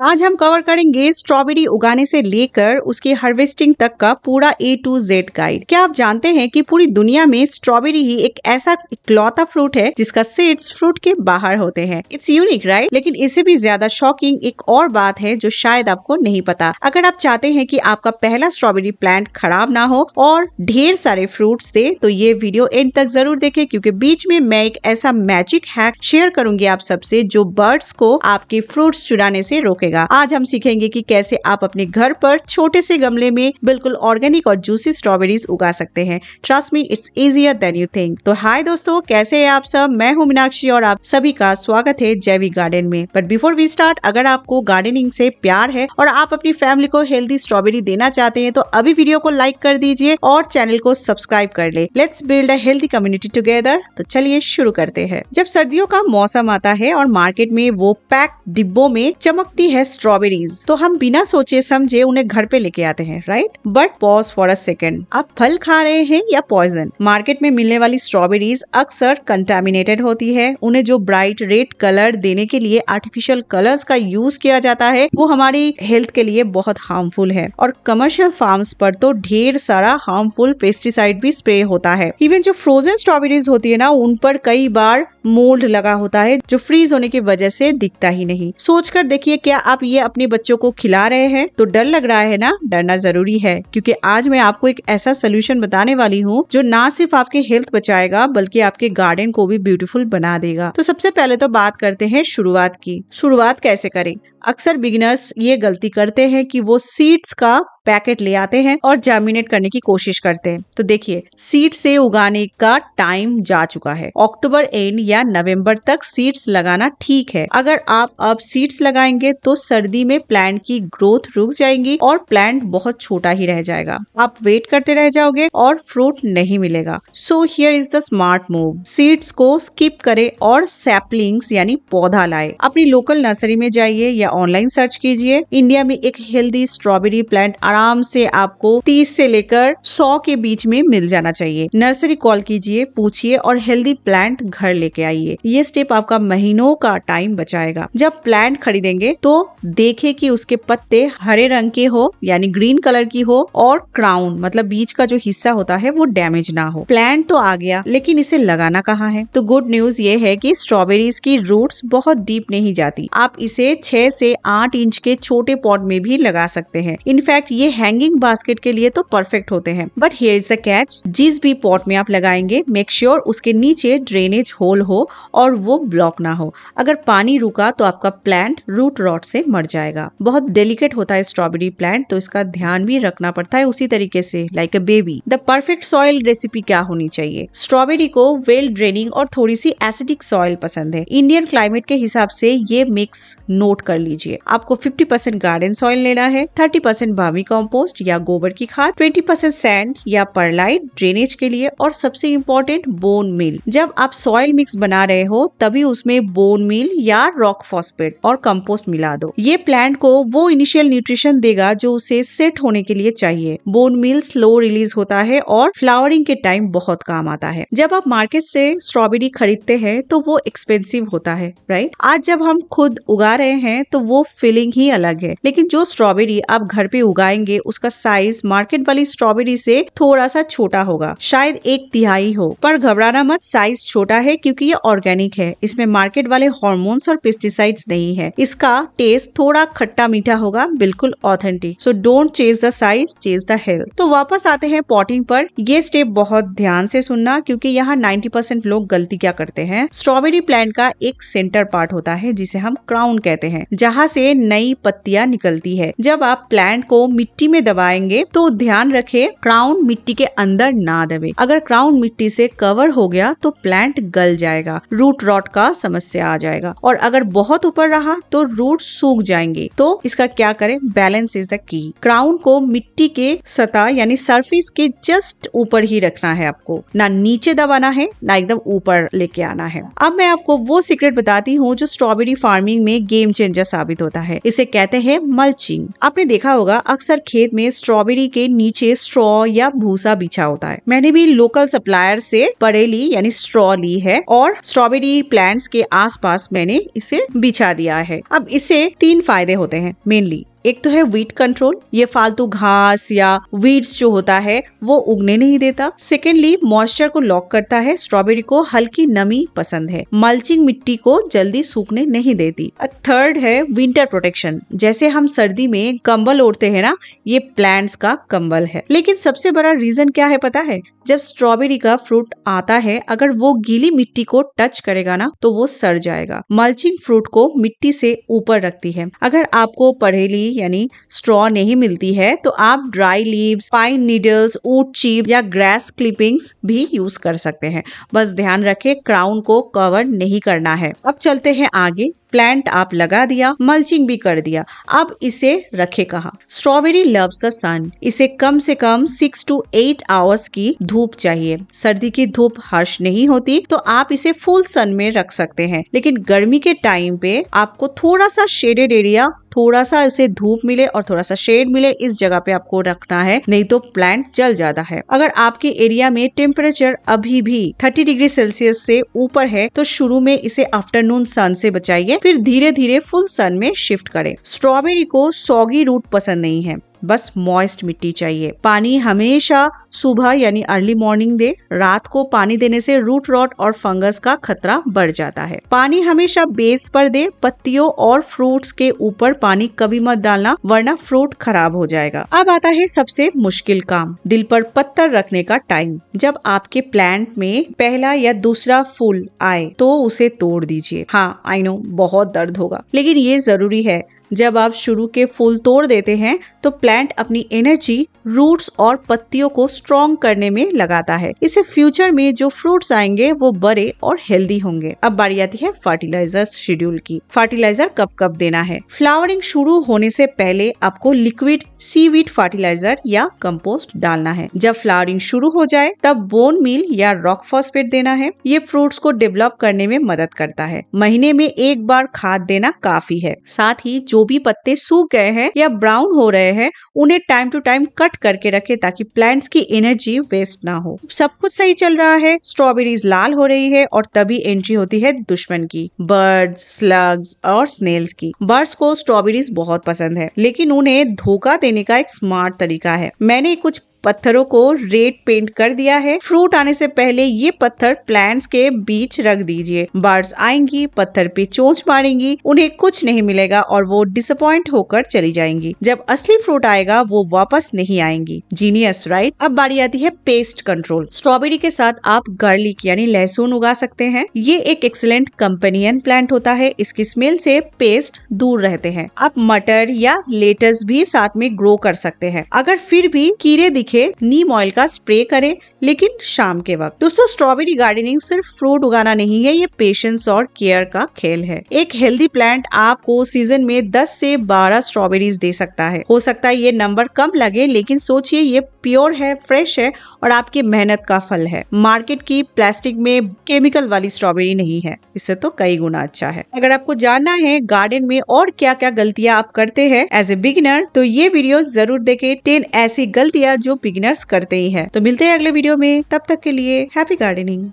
आज हम कवर करेंगे स्ट्रॉबेरी उगाने से लेकर उसकी हार्वेस्टिंग तक का पूरा A to Z गाइड। क्या आप जानते हैं कि पूरी दुनिया में स्ट्रॉबेरी ही एक ऐसा इकलौता फ्रूट है जिसका सीड्स फ्रूट के बाहर होते हैं। It's unique right? लेकिन इससे भी ज्यादा शॉकिंग एक और बात है जो शायद आपको नहीं पता। अगर आप चाहते हैं कि आपका पहला स्ट्रॉबेरी प्लांट खराब ना हो और ढेर सारे फ्रूट्स दे, तो ये वीडियो एंड तक जरूर देखें, क्योंकि बीच में मैं एक ऐसा मैजिक हैक शेयर करूंगी आप सबसे जो बर्ड्स को आपके फ्रूट्स चुराने से रोकेगा। आज हम सीखेंगे कि कैसे आप अपने घर पर छोटे से गमले में बिल्कुल ऑर्गेनिक और जूसी स्ट्रॉबेरीज उगा सकते हैं। Trust me, it's easier than you think. तो हाय दोस्तों, कैसे हैं आप सब? मैं हूं मीनाक्षी और आप सभी का स्वागत है जैविक गार्डन में। बट बिफोर वी स्टार्ट, अगर आपको गार्डनिंग से प्यार है और आप अपनी फैमिली को हेल्दी स्ट्रॉबेरी देना चाहते हैं तो अभी वीडियो को लाइक कर दीजिए और चैनल को सब्सक्राइब कर ले। Let's build a healthy community together. तो चलिए शुरू करते हैं। जब सर्दियों का मौसम आता है और मार्केट में वो पैक डिब्बों में चमकती है स्ट्रॉबेरीज, तो हम बिना सोचे समझे उन्हें घर पे लेके आते हैं, right? But pause for a second, आप फल खा रहे हैं या पॉइजन? मार्केट में मिलने वाली स्ट्रॉबेरीज अक्सर कंटामिनेटेड होती है। उन्हें जो ब्राइट रेड कलर देने के लिए आर्टिफिशियल कलर्स का यूज किया जाता है वो हमारी हेल्थ के लिए बहुत हार्मफुल है। और कमर्शियल फार्म्स पर तो ढेर सारा हार्मफुल पेस्टिसाइड भी स्प्रे होता है। इवन जो फ्रोजन स्ट्रॉबेरीज होती है ना, उन पर कई बार मोल्ड लगा होता है जो फ्रीज होने की वजह से दिखता ही नहीं। सोचकर देखिए, क्या आप ये अपने बच्चों को खिला रहे हैं? तो डर लग रहा है ना? डरना जरूरी है, क्योंकि आज मैं आपको एक ऐसा सोल्यूशन बताने वाली हूँ जो ना सिर्फ आपके हेल्थ बचाएगा बल्कि आपके गार्डन को भी ब्यूटीफुल बना देगा। तो सबसे पहले तो बात करते हैं शुरुआत की। शुरुआत कैसे करें? अक्सर बिगिनर्स ये गलती करते हैं कि वो सीड्स का पैकेट ले आते हैं और जर्मिनेट करने की कोशिश करते हैं। तो देखिए, सीड से उगाने का टाइम जा चुका है। अक्टूबर एंड या नवंबर तक सीड्स लगाना ठीक है। अगर आप अब सीड्स लगाएंगे तो सर्दी में प्लांट की ग्रोथ रुक जाएगी और प्लांट बहुत छोटा ही रह जाएगा। आप वेट करते रह जाओगे और फ्रूट नहीं मिलेगा। So here is the smart move. Seeds को स्किप करें और सैपलिंग्स यानी पौधा लाए। अपनी लोकल नर्सरी में जाइए या ऑनलाइन सर्च कीजिए। इंडिया में एक हेल्दी स्ट्रॉबेरी प्लांट आराम से आपको 30 से लेकर 100 के बीच में मिल जाना चाहिए। नर्सरी कॉल कीजिए, पूछिए और हेल्दी प्लांट घर लेके आइए। ये स्टेप आपका महीनों का टाइम बचाएगा। जब प्लांट खरीदेंगे तो देखें कि उसके पत्ते हरे रंग के हो यानी ग्रीन कलर की हो और क्राउन मतलब बीच का जो हिस्सा होता है वो डैमेज ना हो। प्लांट तो आ गया, लेकिन इसे लगाना कहाँ है? तो गुड न्यूज ये है कि स्ट्रॉबेरीज की रूट्स बहुत डीप नहीं जाती। आप इसे 6 से 8 इंच के छोटे पॉट में भी लगा सकते हैं। इनफैक्ट ये हैंगिंग बास्केट के लिए तो परफेक्ट होते हैं। But here is the catch, जिस भी पॉट में आप लगाएंगे मेक श्योर उसके नीचे ड्रेनेज होल हो और वो ब्लॉक ना हो। अगर पानी रुका तो आपका प्लांट रूट रॉट से मर जाएगा। बहुत डेलिकेट होता है स्ट्रॉबेरी प्लांट, तो इसका ध्यान भी रखना पड़ता है उसी तरीके से, like a baby. The perfect soil recipe क्या होनी चाहिए? स्ट्रॉबेरी को वेल ड्रेनिंग और थोड़ी सी एसिडिक सॉइल पसंद है। इंडियन क्लाइमेट के हिसाब से ये मिक्स नोट कर लीजिए। आपको 50% गार्डन सॉइल लेना है, 30% भामी कंपोस्ट या गोबर की खाद, 20% सैंड या परलाइट ड्रेनेज के लिए, और सबसे इम्पोर्टेंट बोन मील। जब आप सॉइल मिक्स बना रहे हो तभी उसमें बोन मील या रॉक फॉस्फेट और कंपोस्ट मिला दो। ये प्लांट को वो इनिशियल न्यूट्रिशन देगा जो उसे सेट होने के लिए चाहिए। बोन मील स्लो रिलीज होता है और फ्लावरिंग के टाइम बहुत काम आता है। जब आप मार्केट से स्ट्रॉबेरी खरीदते हैं तो वो एक्सपेंसिव होता है, राइट? आज जब हम खुद उगा रहे हैं तो वो फीलिंग ही अलग है। लेकिन जो स्ट्रॉबेरी आप घर पे उगाएंगे उसका साइज मार्केट वाली स्ट्रॉबेरी से थोड़ा सा छोटा होगा, शायद 1/3 हो। पर घबराना मत, साइज छोटा है क्योंकि ये ऑर्गेनिक है। इसमें मार्केट वाले हार्मोन्स और पेस्टिसाइड्स नहीं है। इसका टेस्ट थोड़ा खट्टा मीठा होगा, बिल्कुल authentic. So don't chase the size, chase the health. तो वापस आते हैं पॉटिंग पर। ये स्टेप बहुत ध्यान से सुनना, क्योंकि यहाँ 90% लोग गलती क्या करते हैं। स्ट्रॉबेरी प्लांट का एक सेंटर पार्ट होता है जिसे हम क्राउन कहते हैं, जहाँ से नई पत्तियां निकलती है। जब आप प्लांट को मिट्टी में दबाएंगे तो ध्यान रखें क्राउन मिट्टी के अंदर ना दबे। अगर क्राउन मिट्टी से कवर हो गया तो प्लांट गल जाएगा, रूट रॉट का समस्या आ जाएगा। और अगर बहुत ऊपर रहा तो रूट सूख जाएंगे। तो इसका क्या करें? Balance is the key. Crown को मिट्टी के सतह यानी सरफेस के जस्ट ऊपर ही रखना है आपको, ना नीचे दबाना है ना एकदम ऊपर लेके आना है। अब मैं आपको वो सीक्रेट बताती हूँ जो स्ट्रॉबेरी फार्मिंग में गेम चेंजर साबित होता है। इसे कहते हैं मल्चिंग। आपने देखा होगा अक्सर खेत में स्ट्रॉबेरी के नीचे स्ट्रॉ या भूसा बिछा होता है। मैंने भी लोकल सप्लायर से बरेली यानी स्ट्रॉ ली है और स्ट्रॉबेरी प्लांट्स के आसपास मैंने इसे बिछा दिया है। अब इससे 3 फायदे होते हैं मेनली। एक तो है वीट कंट्रोल, ये फालतू घास या वीड्स जो होता है वो उगने नहीं देता। सेकेंडली मॉइस्चर को लॉक करता है, स्ट्रॉबेरी को हल्की नमी पसंद है। मल्चिंग मिट्टी को जल्दी सूखने नहीं देती। थर्ड है विंटर प्रोटेक्शन, जैसे हम सर्दी में कंबल ओढ़ते हैं ना, ये प्लांट्स का कंबल है। लेकिन सबसे बड़ा रीजन क्या है पता है? जब स्ट्रॉबेरी का फ्रूट आता है, अगर वो गीली मिट्टी को टच करेगा ना तो वो सड़ जाएगा। मल्चिंग फ्रूट को मिट्टी से ऊपर रखती है। अगर आपको परहेली यानी स्ट्रॉ नहीं मिलती है तो आप dry leaves, pine needles, would chip या ग्रास क्लिपिंग्स भी यूज कर सकते हैं। बस ध्यान रखें क्राउन को कवर नहीं करना है। अब चलते हैं आगे। प्लांट आप लगा दिया, मल्चिंग भी कर दिया, अब इसे रखे कहाँ? स्ट्रॉबेरी लव्स द सन। इसे कम से कम 6 to 8 आवर्स की धूप चाहिए। सर्दी की धूप हार्श नहीं होती तो आप इसे फुल सन में रख सकते हैं, लेकिन गर्मी के टाइम पे आपको थोड़ा सा शेडेड एरिया, थोड़ा सा उसे धूप मिले और थोड़ा सा शेड मिले, इस जगह पे आपको रखना है, नहीं तो प्लांट जल जाता है। अगर आपके एरिया में टेम्परेचर अभी भी 30 डिग्री सेल्सियस से ऊपर है तो शुरू में इसे आफ्टरनून सन से बचाइए, फिर धीरे धीरे फुल सन में शिफ्ट करें। स्ट्रॉबेरी को सॉगी रूट पसंद नहीं है, बस मॉइस्ट मिट्टी चाहिए। पानी हमेशा सुबह यानी अर्ली मॉर्निंग दे। रात को पानी देने से रूट रॉट और फंगस का खतरा बढ़ जाता है। पानी हमेशा बेस पर दे। पत्तियों और फ्रूट्स के ऊपर पानी कभी मत डालना, वरना फ्रूट खराब हो जाएगा। अब आता है सबसे मुश्किल काम, दिल पर पत्थर रखने का टाइम। जब आपके प्लांट में पहला या दूसरा फूल आए तो उसे तोड़ दीजिए। हाँ, आई नो बहुत दर्द होगा, लेकिन ये जरूरी है। जब आप शुरू के फूल तोड़ देते हैं तो प्लांट अपनी एनर्जी रूट्स और पत्तियों को स्ट्रॉन्ग करने में लगाता है। इससे फ्यूचर में जो फ्रूट्स आएंगे वो बड़े और हेल्दी होंगे। अब बारी आती है फर्टिलाइजर शेड्यूल की। फर्टिलाइजर कब कब देना है? फ्लावरिंग शुरू होने से पहले आपको लिक्विड सीवीड फर्टिलाइजर या कंपोस्ट डालना है। जब फ्लावरिंग शुरू हो जाए तब बोन मील या रॉक फॉस्फेट देना है। ये फ्रूट्स को डेवलप करने में मदद करता है। महीने में एक बार खाद देना काफी है। साथ ही जो भी पत्ते सूख गए हैं या ब्राउन हो रहे हैं उन्हें टाइम टू टाइम कट करके रखें ताकि प्लांट्स की एनर्जी वेस्ट ना हो। सब कुछ सही चल रहा है, स्ट्रॉबेरीज लाल हो रही है और तभी एंट्री होती है दुश्मन की, बर्ड्स, स्लग्स और स्नेल्स की। बर्ड्स को स्ट्रॉबेरीज बहुत पसंद है, लेकिन उन्हें धोखा देने का एक स्मार्ट तरीका है। मैंने कुछ पत्थरों को रेड पेंट कर दिया है। फ्रूट आने से पहले ये पत्थर प्लांट्स के बीच रख दीजिए। बर्ड्स आएंगी, पत्थर पे चोंच मारेंगी, उन्हें कुछ नहीं मिलेगा और वो डिसअपॉइंट होकर चली जाएंगी। जब असली फ्रूट आएगा वो वापस नहीं आएंगी। Genius right? अब बारी आती है पेस्ट कंट्रोल। स्ट्रॉबेरी के साथ आप गार्लिक यानी लहसुन उगा सकते हैं। ये एक एक्सीलेंट कंपेनियन प्लांट होता है। इसकी स्मेल से पेस्ट दूर रहते हैं। आप मटर या लेटस भी साथ में ग्रो कर सकते हैं। अगर फिर भी कीड़े दिखे नीम ऑयल का स्प्रे करें, लेकिन शाम के वक्त। दोस्तों, स्ट्रॉबेरी गार्डनिंग सिर्फ फ्रूट उगाना नहीं है, ये पेशेंस और केयर का खेल है। एक हेल्दी प्लांट आपको सीजन में 10 से 12 स्ट्रॉबेरीज दे सकता है। हो सकता है ये नंबर कम लगे, लेकिन सोचिए ये प्योर है, फ्रेश है और आपकी मेहनत का फल है। मार्केट की प्लास्टिक में केमिकल वाली स्ट्रॉबेरी नहीं है, इससे तो कई गुना अच्छा है। अगर आपको जानना है गार्डन में और क्या क्या गलतियां आप करते हैं एज ए बिगिनर, तो ये वीडियो जरूर देखें। 10 ऐसी गलतियां जो बिगिनर्स करते ही हैं। तो मिलते हैं अगले वीडियो में, तब तक के लिए हैप्पी गार्डनिंग।